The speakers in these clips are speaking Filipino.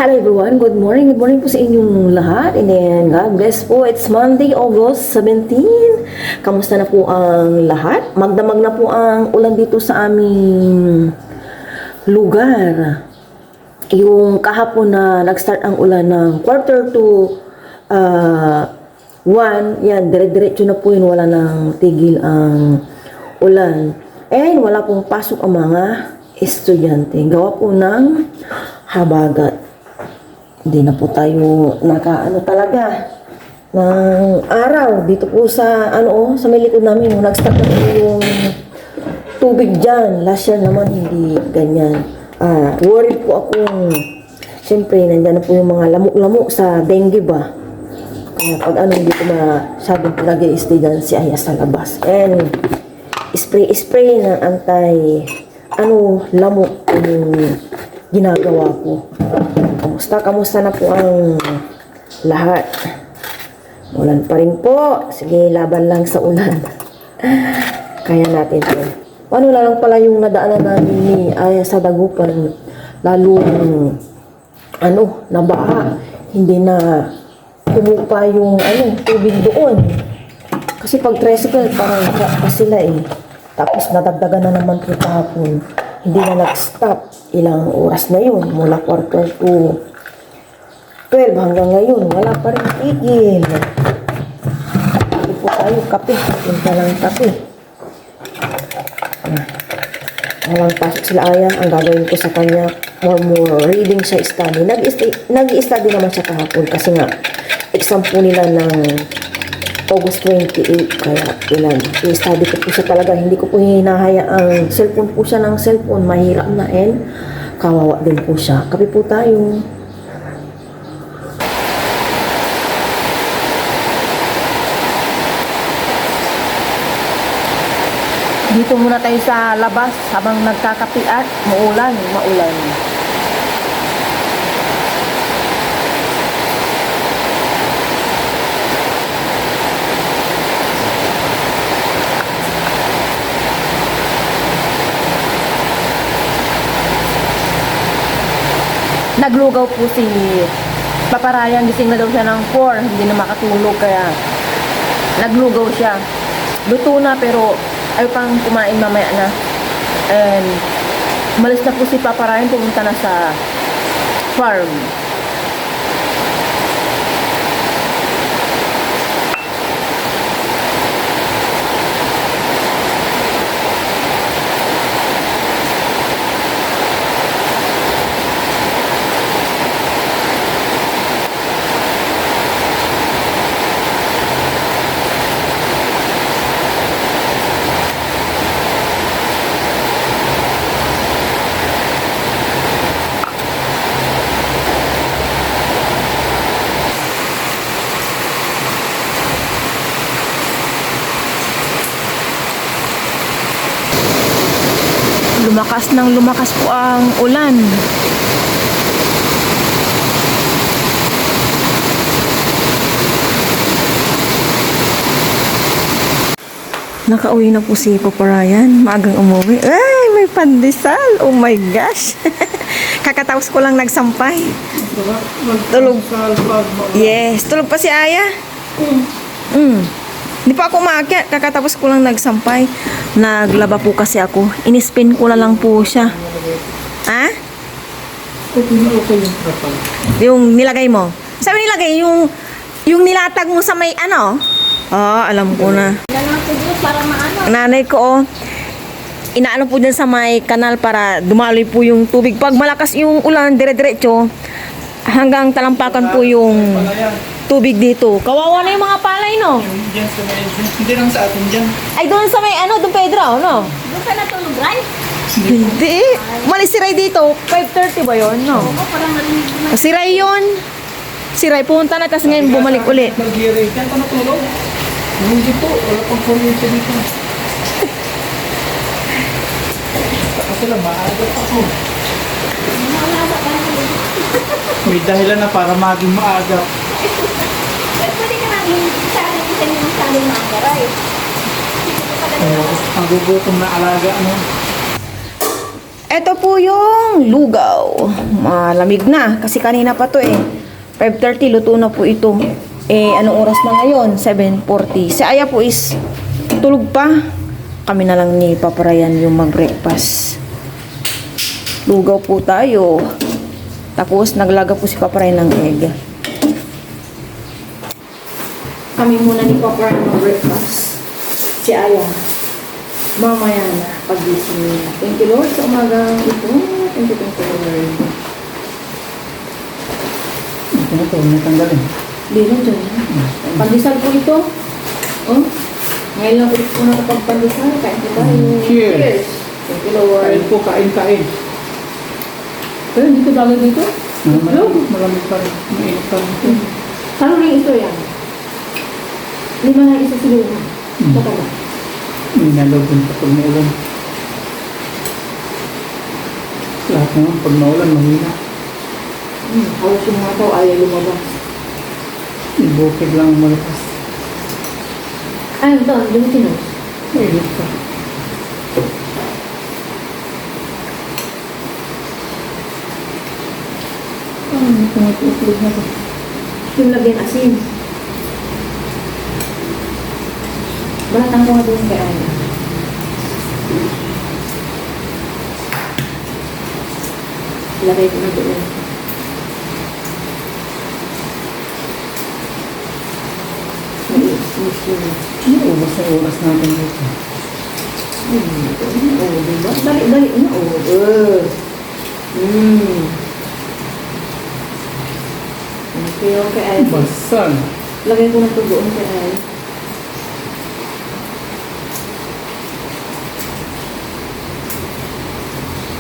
Hello everyone, good morning po sa inyong lahat. And then, God bless po. It's Monday, August 17. Kamusta na po ang lahat? Magdamag na po ang ulan dito sa aming lugar. Yung kahapon na nag-start ang ulan ng quarter to 1, yan, dire-diretso na po yun, wala nang tigil ang ulan. And wala pong pasok ang mga estudyante. Gawa po ng habagat. Hindi na po tayo nakaano talaga ng araw dito po sa sa may likod namin nung nag-start na po yung tubig dyan. Last year naman hindi ganyan. Worried po akong siyempre nandyan na po yung mga lamok-lamok sa dengue ba. Kaya pag hindi ko masyadong nag-i-stay dyan si Aya sa labas. And spray ng lamok yung ginagawa ko. Kamusta na po ang lahat? Ulan pa rin po. Sige, laban lang sa ulan. Kaya natin po. Paano na lang pala yung nadaanan namin ni Aya sa Dagupan? Lalong, nabaha. Hindi na kumupa yung, tubig doon. Kasi pag tricycle, parang pa sila eh. Tapos nadagdagan na naman po kahapon. Hindi na nag-stop. Ilang oras na yun. Mula quarter to 12 hanggang ngayon. Wala pa rin tigil. Hindi po tayo kape. Punta lang kape. Walang pasok sila Aya. Ang gagawin ko sa kanya, more reading siya study. Nag-i-study naman siya kahapon kasi nga, exam po nila ng August 28, kaya ilan. I-study ko po siya talaga. Hindi ko po hinahaya ang cellphone po siya ng cellphone. Mahirap na and kawawa din po siya. Kape po tayo. Dito muna tayo sa labas habang nagkakape at maulan. Naglugaw po si Papa Ryan, gising na daw siya ng 4, hindi na makatulog kaya naglugaw siya. Luto na pero ay pang kumain mamaya na. And umalis na po si Papa Ryan, pumunta na sa farm. Lumakas po ang ulan. Nakauwi na po si Papa Ryan. Maagang umuwi. Ay, may pandesal. Oh my gosh. Kakatapos ko lang nagsampay. Tulog. Yes, tulog pa si Aya. Hindi pa ako maakyat. Kakatapos ko lang nagsampay. Naglaba po kasi ako. Inispin ko na lang po siya. Ha? Yung nilagay mo. Sabi nilagay, yung nilatag mo sa may alam ko na. Nanay ko, inaano po dyan sa may kanal para dumaloy po yung tubig. Pag malakas yung ulan, dire-diretso, hanggang talampakan po yung tubig dito. Kawawa na yung mga palay, no? Hindi lang sa atin dyan. Ay, doon sa may doon Pedro, no? Doon ka natulog, Ray? Hindi. Umalis si Ray dito. 5:30 ba yun, no? Oo, parang narinig mo. Si Ray yun. Si Ray punta na, tapos ngayon bumalik ulit. Mag-giray. Diyan ka natulog? Hindi po. Wala pang kuryente dito. Kasi lang, maagap ako. May dahilan na para maging maagap. Pwede ka namin isa yung saling mga Ray. Ang gugutom na alaga, Ito po yung lugaw. Malamig na kasi kanina pa to eh. 5:30 luto na po ito. Eh anong oras na ngayon? 7:40. Si Aya po is tulog pa. Kami na lang ni Papa Ryan yung mag-breakfast. Lugaw po tayo. Tapos naglaga po si Papa Ryan ng egg. Kami muna ni Papa Ryan mag-breakfast. Si Aya. Mamaya na pag-gising niya. Thank you Lord sa umagang ito. Thank you Lord. Ito na ito, may tanggalin. Hindi na dyan. Pandesal po ito. Oh. Ngayon lang ulit po nakapagpandesal. Kain po tayo. Cheers. Thank you Lord. Kain po, kain. Pero dito bagay dito? Malamig pa rin. Mainit pa rin. Saan rin ito yan? Lima na isa siguro. Mataba. May nalaw din pa pag maulan. Lahat naman, pag maulan, mahina. Halos yung mga tao ayaw lumabas. Yung bukid lang ang malakas. Ay, doon. Yung tinos. Mainit pa. Ito nga ito na ito. Yung lagyan asin. Balatan ko nga doon kay Ana. Lagay ko na doon. Miss yun. Ubas na oras natin dito. Oo, diba? Dali na. Oo. Okay, Ay. Basan. Lagay ko na ito doon kay Ay.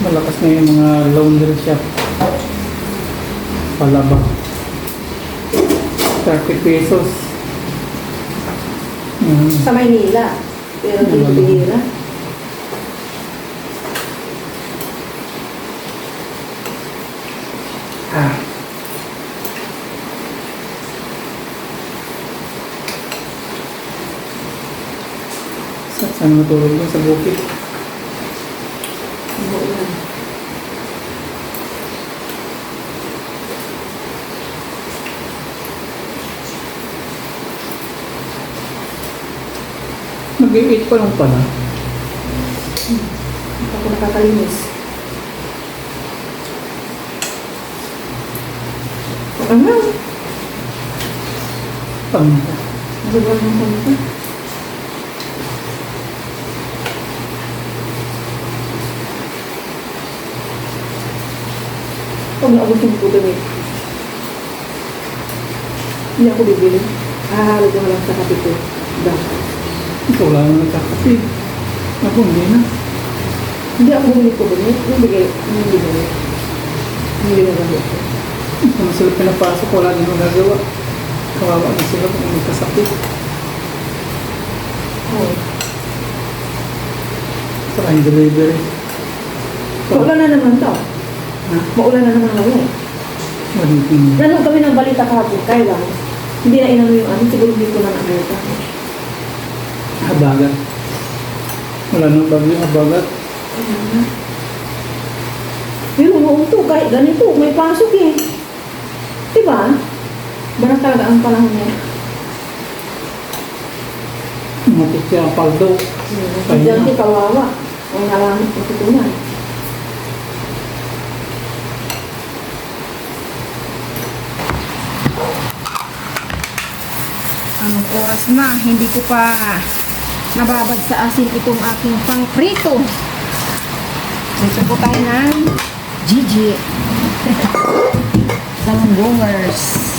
Malakas na yung mga laundry shop. Palaba. 30 pesos. Sa Maynila. Pero dito bihira. Ah. Saan matulog doon sa bukid? Mag-i-8 pa lang pala. Ako nakakalinis. Ano? Pamita. Masagal ng pamita. Pag naabutin ko damit. Hindi ako bibili. Hahalo ko lang sa kape ko. Dapat. Ikaw lang ang nagkakapid. Ako hindi na. Hindi ako bumili ko damit. Yung bigay. Hindi bumili. Hindi na gamit ko. Kung sila pinapasok, wala din magagawa. Kawawa na sila kung magkasakit. Oo. Saka yung delivery. Maulan na naman to. Ha? Maulan na naman ngayon. Maliging. Nanon kami ng balita kahapon. Kaya lang. Hindi na inano yung ano. Siguro dito na Amerika. Habagat. Wala nang bagyo, habagat. Pero noong to, kahit ganito, may pasok eh. Diba? Barang talaga ang panahon niya. Matik siya ang paldo. Diyan di kawawa. Ang nalamit ko tutunan. Anong oras na? Hindi ko pa nababad sa asin itong aking pang-prito. Dito po tayo ng Gigi. Galonggongers.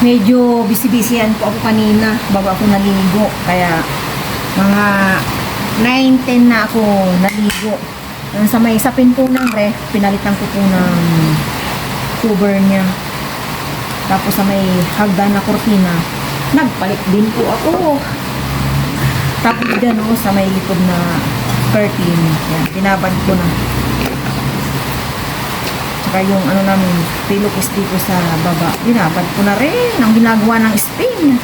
Medyo busy-busyan po ako kanina bago ako naligo. Kaya mga 9:10 na ako naligo. Yung sa may sapin po ng ref, pinalitan ko po ng cover niya. Tapos sa may hagdan na kortina, nagpalit din po ako. Tapos dyan sa may likod na curtain, yan, pinabad ko na. Tsaka yung ano namin, pilokis dito sa baba, binabad ko na rin ang ginagawa ng spin.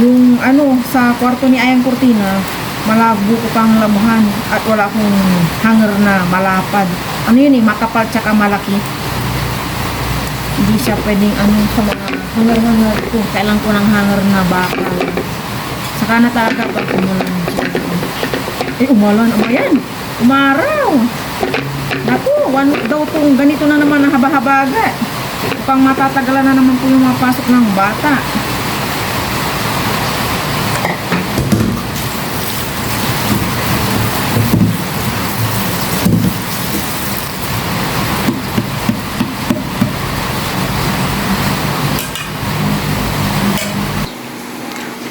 Yung ano, sa kwarto ni Ayang Cortina, malabo ko pang lamuhan at wala akong hanger na malapad. Ano yun makapal tsaka malaki. Hindi siya pwedeng ano sa mga hanger-hanger ko. Kailan ko ng hanger na bakal. Saka na talaga pag umulan siya. Umulan. Ayan. Umaraw. Naku, daw tong ganito na naman ang haba-habaga. Pang matatagalan na naman po yung mga pasok ng bata.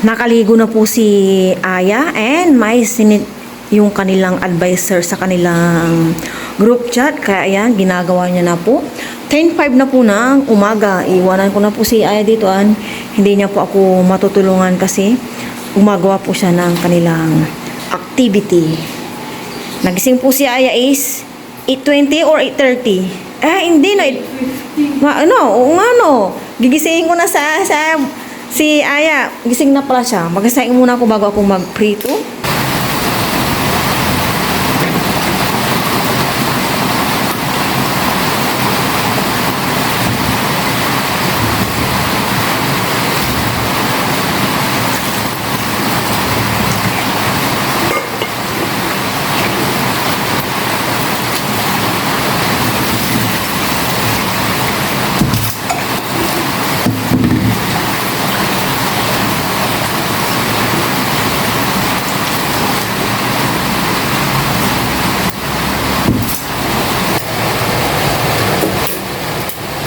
Nakaligo na po si Aya and may yung kanilang advisor sa kanilang group chat. Kaya ayan, ginagawa niya na po. 10:05 na po ng umaga. Iwanan ko na po si Aya dito. Hindi niya po ako matutulungan kasi gumagawa po siya ng kanilang activity. Nagising po si Aya is 8:20 or 8:30. Hindi na. Gigisingin ko na si Aya, gising na pala siya. Magasaing muna ako bago ako magprito.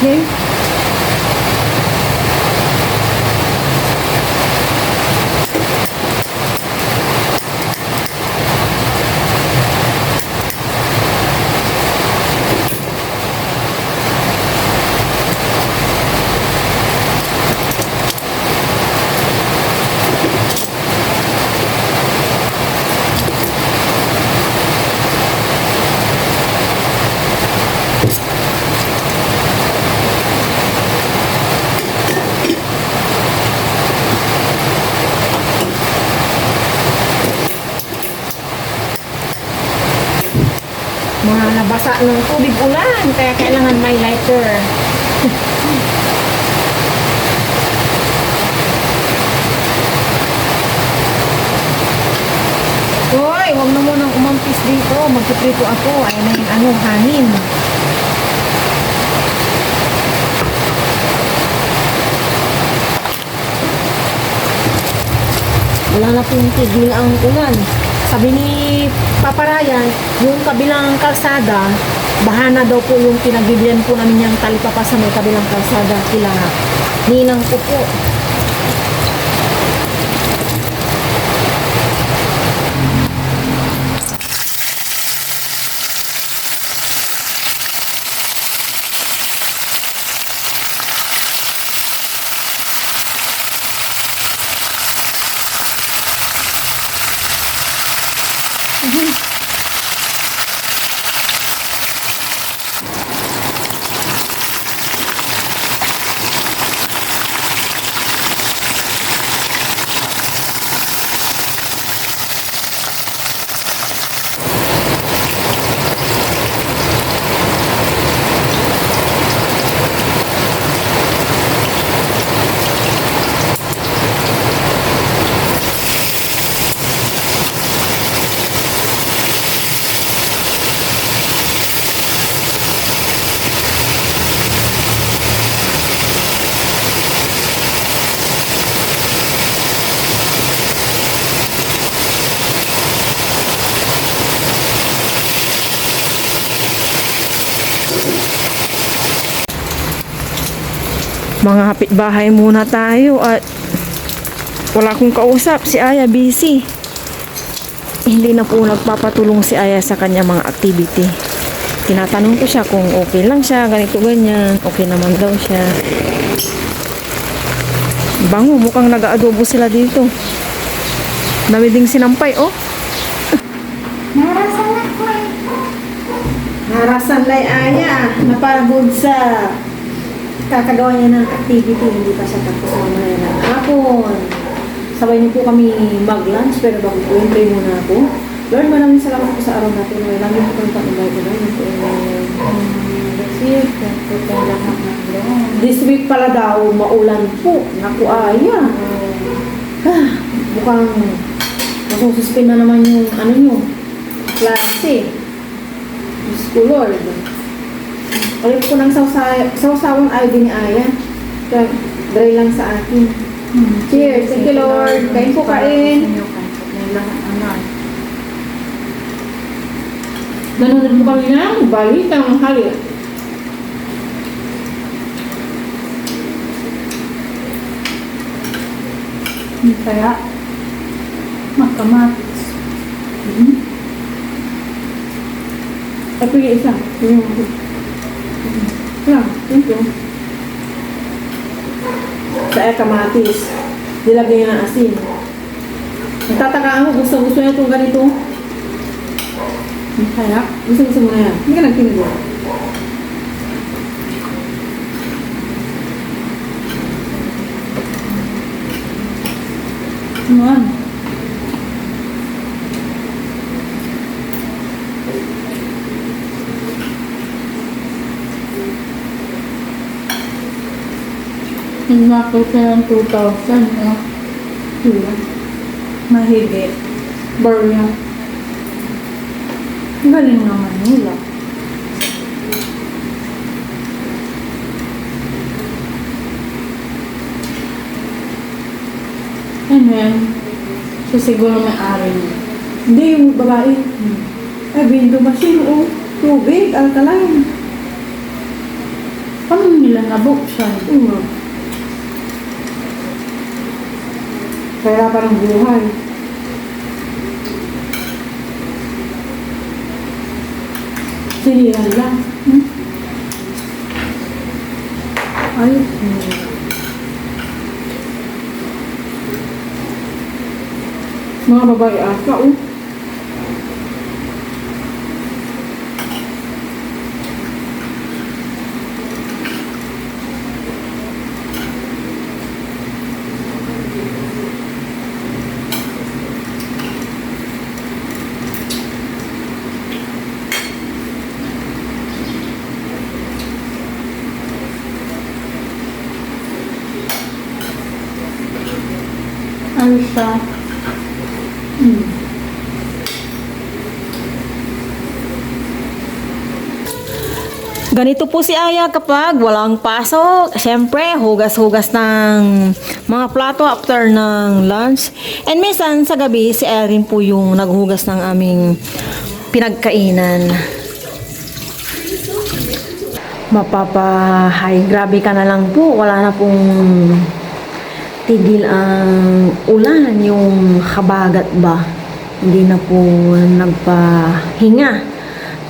Okay. Mga nabasa ng tubig ulan, kaya kailangan may lighter. Hoy, huwag na munang umampis dito. Magpiprito ako. Ayun na yung hangin. Wala na pong tigil ang ulan. Sabi ni Papa Ryan, yung kabilang kalsada, bahana daw po yung pinagbibigyan po namin yung talipapa sa may kabilang kalsada. Kila ninang ko po. Mga kapitbahay muna tayo at Wala akong kausap. Si Aya busy. Hindi na po nagpapatulong si Aya sa kanya mga activity. Tinatanong ko siya kung okay lang siya, ganito ganyan. Okay naman daw siya. Bango, mukhang nag-aadobo sila dito. Dami ding sinampay, oh. Narasan lay Aya. Napagod sa kakagawa niya ng activity. Hindi pa siya tapos mamaya ng hapon. Sabay niyo po kami mag-lunch, pero bago po yun, pray muna ako. Lord, maraming salamat po sa araw natin. Lagi po kami pag-invite na yun. This week pala daw, maulan po. Naku, Aya. Mukhang masususpend na naman yung ano nyo, klase. Diyos ko, Lord. Ulit po ng sausawang ID ni Aya. Kaya, dry lang sa akin. Cheers. Thank you, Lord. Kain po kain. Ganun po kami na. Balik ang hali. Kaya, makamatis. Ay, pili isa. Thank you. Sa kamatis. Nilagay niya ng asin. Nagtataka ako, gusto niya itong ganito. Kaya, gusto mo na yan. Hindi ka nagpinigil. Ayan. Hinako siya ng 2,000, no? Mahigit. Barya. Galing naman nila. And then, siya siguro may-ari niya. Hindi, yung babae. Ay, window machine, oh. Tubig, alkaline. Paano nila nabuksan? Kaya parang buhay. Sinihan lang. Ayos. Mga babae asa, oh. Ayos siya. Ganito po si Aya kapag walang pasok. Siyempre, hugas-hugas ng mga plato after ng lunch. And minsan sa gabi, si Erin po yung naghugas ng aming pinagkainan. Mapapahay, grabe ka na lang po. Wala na pong tigil ang ulan, yung habagat ba. Hindi na po nagpahinga.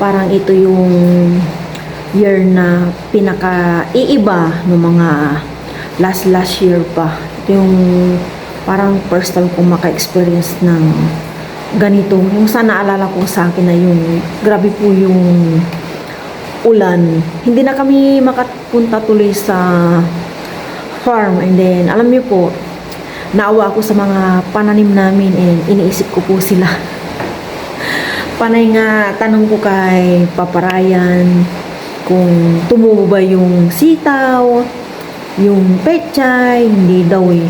Parang ito yung year na pinaka-iiba ng mga last year pa. Ito yung parang first time kong maka-experience ng ganito. Yung sana naalala ko sa akin na yung grabe po yung ulan. Hindi na kami makapunta tuloy sa farm. And then, alam niyo po, naawa ako sa mga pananim namin and iniisip ko po sila. Panay nga, tanong ko kay Paparayan kung tumubo ba yung sitaw, yung pechay, hindi daw eh.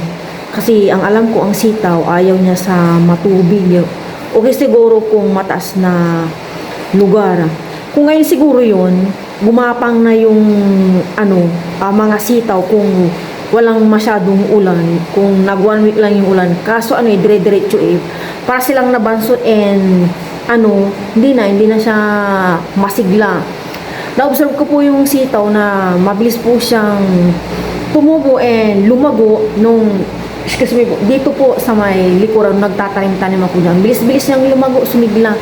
Kasi ang alam ko, ang sitaw, ayaw niya sa matubig. Okay siguro kung mataas na lugar. Kung ngayon siguro yun, gumapang na yung mga sitaw kung walang masyadong ulan, kung nag 1 week lang yung ulan. Kaso dire-diretso eh. Para silang nabansot and hindi na siya masigla. Na-observe ko po yung sitaw na mabilis po siyang pumubo and lumago nung excuse me po, dito po sa may likuran, nagtatanim-tanim ako dyan. Bilis-bilis niyang lumago, sumigla.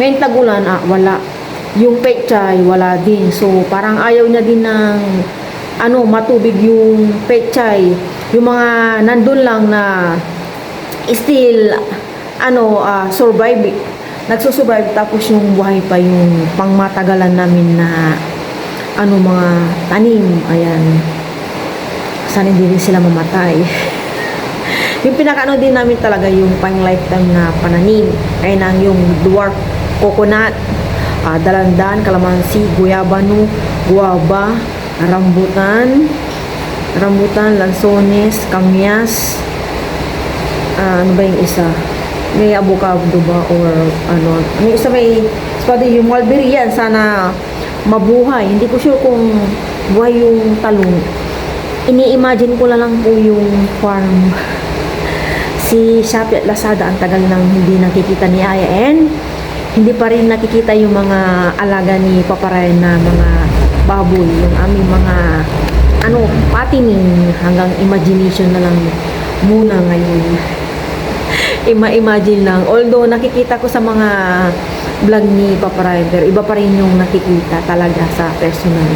Ngayon tagulan, wala. Yung pechay, wala din. So, parang ayaw niya din ng, matubig yung pechay. Yung mga nandun lang na still, survive. Nagsusurvive, tapos yung buhay pa yung pangmatagalan namin na, mga tanim. Ayan. Sana hindi rin sila mamatay. Yung pinakaano din namin talaga yung pang lifetime na pananim. Kaya nang yung dwarf coconut, dalandan, kalamansi, guyabano, guava, rambutan, lansones, kamyas, ano ba yung isa? May avocado ba or ano? Yung isa may yung mulberry yan, sana mabuhay. Hindi ko sure kung buhay yung talong. Ini-imagine ko na lang po yung farm. Si Shopee at Lazada, ang tagal nang hindi nakikita ni Aya, and hindi pa rin nakikita yung mga alaga ni Papa Ryan na mga baboy, yung aming mga patining, hanggang imagination na lang muna ngayon. Ima-imagine lang, although nakikita ko sa mga vlog ni Papa Ryan, pero iba pa rin yung nakikita talaga sa personal.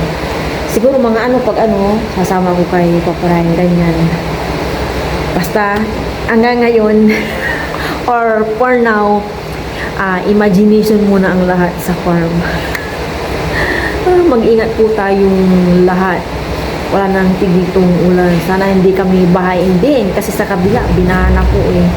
Siguro mga sasama ko kay Papa Ryan, ganyan. Basta hanggang ngayon or for now, imagination muna ang lahat sa farm. Mag-ingat po tayong lahat. Wala nang tigitong ulan. Sana hindi kami bahayin din kasi sa kabila, binana po eh.